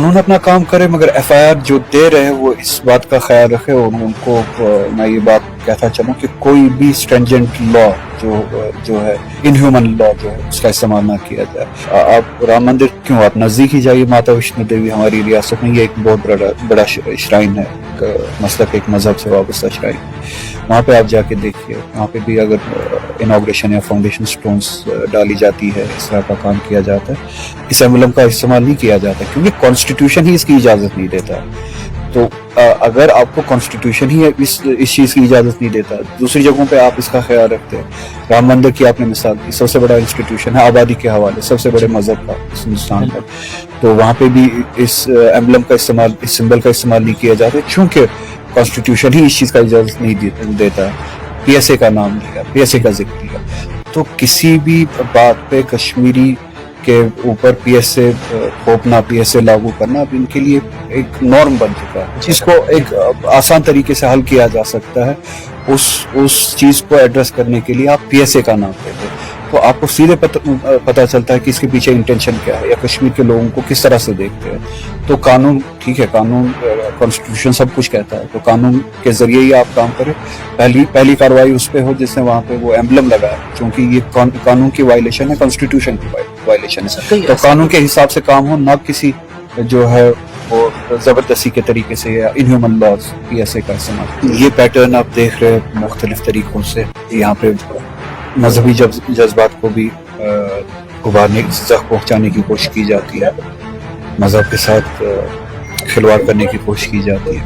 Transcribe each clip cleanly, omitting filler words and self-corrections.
कानून अपना काम करे, मगर FIR जो दे रहे हैं वो इस बात का ख्याल रखे। और उनको मैं ये बात कहता चलूँ कि कोई भी स्ट्रेंजेंट लॉ जो है इनह्यूमन लॉ जो है उसका इस्तेमाल ना किया जाए। आप राम मंदिर क्यों, आप नज़दीक ही जाइए, माता वैष्णो देवी हमारी रियासत में ये एक बहुत बड़ा श्राइन है, मतलब एक मजहब से वाबस्ता श्राइन। वहाँ पे आप जाके देखिए, वहाँ पे भी अगर इनॉग्रेशन या फाउंडेशन स्टोन्स डाली जाती है, इस तरह का काम किया जाता है, इस एम्बलम का इस्तेमाल नहीं किया जाता क्योंकि कॉन्स्टिट्यूशन ही इसकी इजाज़त नहीं देता। तो अगर आपको कॉन्स्टिट्यूशन ही इस चीज़ की इजाज़त नहीं देता, दूसरी जगहों पे आप इसका ख्याल रखते हैं। राम मंदिर की आपने मिसाल दी, सबसे बड़ा इंस्टीट्यूशन है आबादी के हवाले, सबसे बड़े मजहब का इस हिंदुस्तान का, तो वहाँ पे भी इस एम्बलम का इस्तेमाल, इस सिंबल का इस्तेमाल नहीं किया जाता चूँकि कॉन्स्टिट्यूशन ही इस चीज़ का इजाज़त नहीं देता। PSA का नाम लिया, PSA का जिक्र किया, तो किसी भी बात पे कश्मीरी के ऊपर PSA थोपना, PSA लागू करना अब इनके लिए एक नॉर्म बन चुका है, जिसको एक आसान तरीके से हल किया जा सकता है। उस चीज़ को एड्रेस करने के लिए आप PSA का नाम देते हैं, तो आपको सीधे पता चलता है कि इसके पीछे इंटेंशन क्या है या कश्मीर के लोगों को किस तरह से देखते हैं। तो कानून ठीक है, कानून कॉन्स्टिट्यूशन सब कुछ कहता है, तो कानून के जरिए ही आप काम करें। पहली कार्रवाई उस पे हो जिसने वहाँ पे वो एम्बलम लगाया, क्योंकि ये कानून की वायलेशन है, कॉन्स्टिट्यूशन की वायलेशन है। तो कानून के हिसाब से काम हो, ना किसी जो है वो जबरदस्ती के तरीके से या इनह्यूमन लॉज PSA का इस्तेमाल। ये पैटर्न आप देख रहे हैं मुख्तलिफ तरीकों से, यहाँ पे मजहबी जज्बात को भी उभारने, जख्म पहुँचाने की कोशिश की जाती है, मजहब के साथ खिलवाड़ करने की कोशिश की जाती है।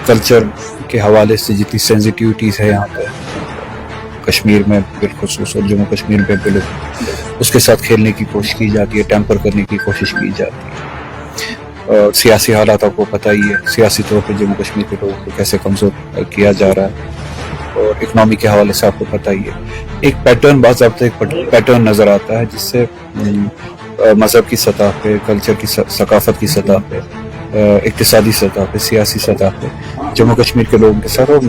कल्चर के हवाले से जितनी सेंसिटिविटीज़ है यहाँ पे कश्मीर में बिलखुसूस और जम्मू कश्मीर में बिल्कुल, उसके साथ खेलने की कोशिश की जाती है, टेम्पर करने की कोशिश की जाती है। और सियासी हालात आपको पता ही है, सियासी तौर पे जम्मू कश्मीर के लोगों को कैसे कमज़ोर किया जा रहा है, और इकनॉमी के हवाले से आपको पता ही है। एक पैटर्न, बाज़ाब्ता एक पैटर्न नज़र आता है जिससे मज़हब की सतह पे, कल्चर की सकाफत की सतह पे, इक्तिसादी सतह पे, सियासी सतह पे जम्मू कश्मीर के लोगों के साथ और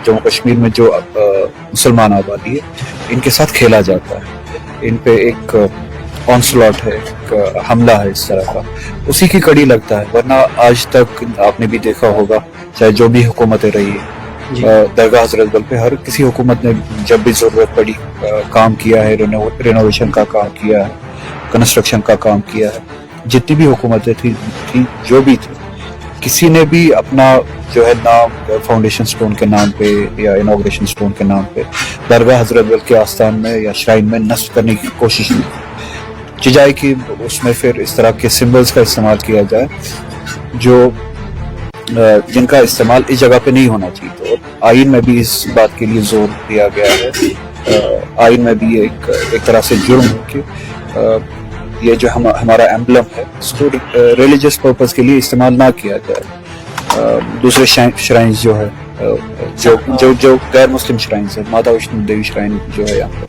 जम्मू कश्मीर में जो मुसलमान आबादी है इनके साथ खेला जाता है। इन पे एक ऑनस्लॉट है, एक हमला है इस तरह का, उसी की कड़ी लगता है। वरना आज तक आपने भी देखा होगा, चाहे जो भी हुकूमतें रही है, दरगाह हजरत बल पे हर किसी हुकूमत ने जब भी ज़रूरत पड़ी काम किया है, रेनोवेशन का काम किया है, कंस्ट्रक्शन का काम किया है। जितनी भी हुकूमतें थी जो भी थी, किसी ने भी अपना जो है नाम फाउंडेशन स्टोन के नाम पे या इनॉग्रेशन स्टोन के नाम पे दरगाह हजरत बल के आस्थान में या श्राइन में नस्ब करने की कोशिश नहीं की जाए कि उसमें फिर इस तरह के सिंबल्स का इस्तेमाल किया जाए जो जिनका इस्तेमाल इस जगह पे नहीं होना चाहिए। तो आइन में भी इस बात के लिए जोर दिया गया है। आइन में भी एक तरह से जुर्म है कि ये जो हमारा एम्बलम है इसको रिलीजियस पर्पस के लिए इस्तेमाल ना किया जाए। दूसरे श्राइन्स जो है जो गैर मुस्लिम श्राइन्स है, माता वैष्णो देवी श्राइन जो है यहाँ पे,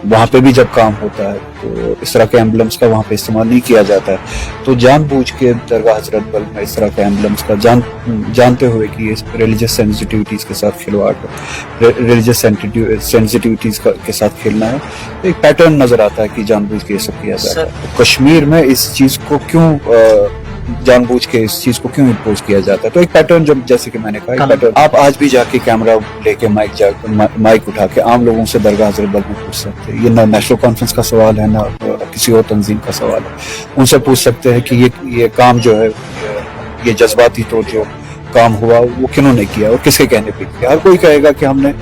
वहाँ पे भी जब काम होता है तो इस तरह के एम्बलम्स का वहाँ पे इस्तेमाल नहीं किया जाता है। तो जानबूझ के दरगाह हजरत बल में इस तरह के एम्बलम्स का जानते हुए कि ये रिलीजियस सेंसिटिविटीज़ के साथ खिलवाड़ है, रिलीजियस सेंसिटिविटीज़ के साथ खेलना है, तो एक पैटर्न नज़र आता है कि जानबूझ के ये सब किया जाता है। तो कश्मीर में इस चीज़ को क्यों जानबूझ के इस चीज को क्यों इम्पोज किया जाता है? तो एक पैटर्न, जो जैसे कि मैंने कहा, पैटर्न आप आज भी जाके कैमरा लेके माइक उठा के आम लोगों से दरगाह हजरत बल में पूछ सकते हैं। ये ना नेशनल कॉन्फ्रेंस का सवाल है, ना किसी और तंजीम का सवाल है। उनसे पूछ सकते हैं कि ये काम जो है, ये जज्बाती तो जो काम हुआ वो किन्होंने किया और किसके कहने पे किया। हर कोई कहेगा कि हमने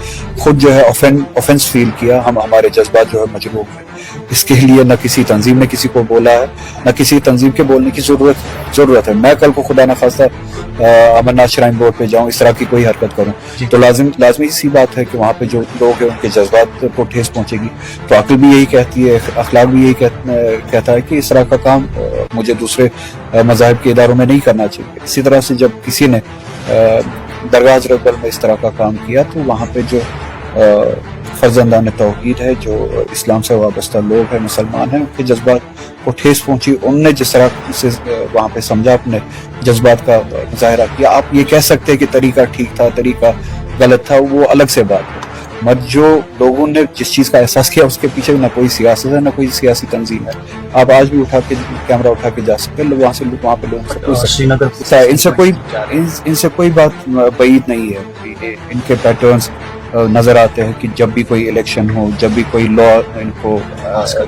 खुद जो है ऑफेंस फील किया, हमारे जज्बात जो है मजबूर है। इसके लिए न किसी तंजीम ने किसी को बोला है, न किसी तंजीम के बोलने की जरूरत है। मैं कल को खुदा न खास्ता अमरनाथ श्राइन बोर्ड पे जाऊं, इस तरह की कोई हरकत करूं, तो लाजमी सी बात है कि वहाँ पे जो लोग हैं उनके जज्बात को ठेस पहुंचेगी। तो अक्ल भी यही कहती है, अखलाक भी यही कहता है कि इस तरह का काम मुझे दूसरे मज़ाहिब के इदारों में नहीं करना चाहिए। इसी तरह से जब किसी ने दरगाह हजरत बल में इस तरह का काम किया, तो वहाँ पे जो फर्जंदान तौहीद है, जो इस्लाम से वाबस्ता लोग हैं, मुसलमान हैं, उनके जज्बात को ठेस पहुंची। उनने जिस तरह से वहाँ पे समझा, अपने जज्बात का मुजाहरा किया। आप ये कह सकते हैं कि तरीका ठीक था, तरीका गलत था, वो अलग से बात है। मगर जो लोगों ने जिस चीज़ का एहसास किया उसके पीछे ना कोई सियासत है ना कोई सियासी तंजीम है। आप आज भी उठा के कैमरा उठा के जा सकते हैं, वहाँ से वहाँ पे लोग श्रीनगर इनसे कोई बात बईद नहीं है। इनके पैटर्न्स नजर आते हैं कि जब भी कोई इलेक्शन हो, जब भी कोई लॉ इनको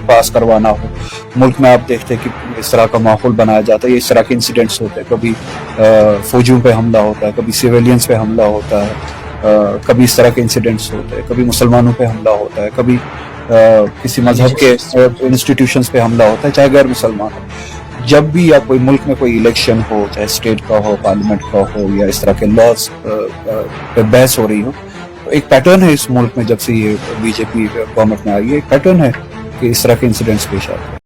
पास करवाना हो, मुल्क में आप देखते हैं कि इस तरह का माहौल बनाया जाता है, इस तरह के इंसिडेंट्स होते हैं। कभी फौजियों पे हमला होता है, कभी सिविलियंस पे हमला होता है, कभी इस तरह के इंसिडेंट्स होते हैं, कभी मुसलमानों पे हमला होता है, कभी किसी मजहब के इंस्टीट्यूशंस पे हमला होता है, चाहे गैर मुसलमान हो। जब भी या कोई मुल्क में कोई इलेक्शन हो, चाहे स्टेट का हो, पार्लियामेंट का हो, या इस तरह के लॉज पे बहस हो रही हो, तो एक पैटर्न है इस मुल्क में, जब से ये बीजेपी गवर्नमेंट में आई है, एक पैटर्न है कि इस तरह के इंसिडेंट्स पेश आते हैं।